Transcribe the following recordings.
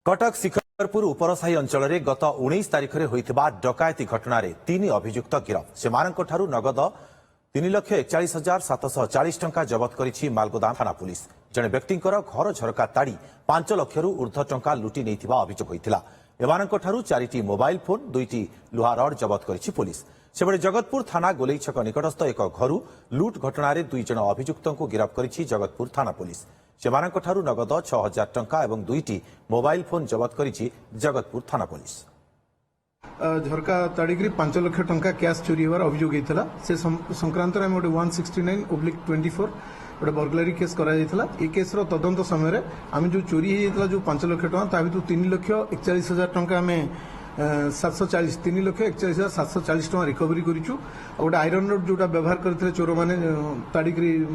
कटक शिखरपुर उपरसाही अंचल में गत 19 तारिख में होता डकायती घटना 3 अभियुक्त गिरफ से नगद 3,41,740 टंका जबत करिछि मालगोदाम थाना पुलिस। जड़े व्यक्ति घर झरका ताड़ी 5 लाख ऊर्ध्व टंका लुटि नहीं अभियोग होता। एमानंकठारु 4टी मोबाइल फोन 2टी लुहा रड जबत करिछि पुलिस। सेबड़े जगतपुर थाना गोलेई छक निकटस्थ एक घर लुट घटना 2 जण अभियुक्तों को गिरफ करिछि जगतपुर थाना पुलिस। सेमानंकठारु नगद 6,000 टंका और 2टी मोबाइल फोन जबत करिछि जगतपुर थाना पुलिस। झरका ताड़िकी 5 लाख टंका कैश चोरी होवार अभियोग होता से संक्रांत में गोटे 169/24 गोटे बर्गलारी केस करा ये केस तदंत समय आम जो चोरी होता जो 5 लाख टंका भर 3,41,000 टंका आम 3,41,740 टंका रिकवरी करूँ। गोटे आयरन रोड जोटा व्यवहार करते चोर मैंने ताड़िकी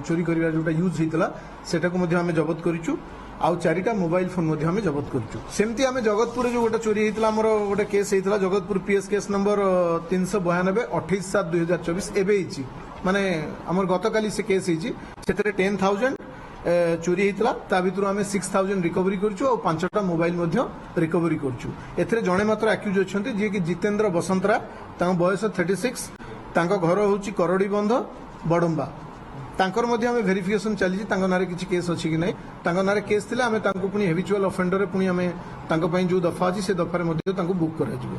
चोरी कर जो यूज होता से जबत करूँ। आउ 4टा मोबाइल फोन आम जबत करूँ। सेमती आम जगतपुर जो गोटे चोरी होता आमर गोटे केस होता जगतपुर पीएस केस नंबर 392 28/7/2024 एवं माने आमर गतकाली से केस होती 10,000 चोरी होता भर आम 6,000 रिकवरी करूँ और 5टा मोबाइल रिकवरी करूँ। एथे जड़े मात्र आक्यूज अच्छा जी कि जितेन्द्र बसंतरा बयस 36 घर हूँ करड़ी बंध बड़म्बा तांकर मध्य आम भेरिफिकेशन चली ना किसी केस अच्छी कि ना ना केस थिला आम पुणी हेविचुअल अफेंडर पुणी आम जो दफा अच्छी से दफार बुक कर।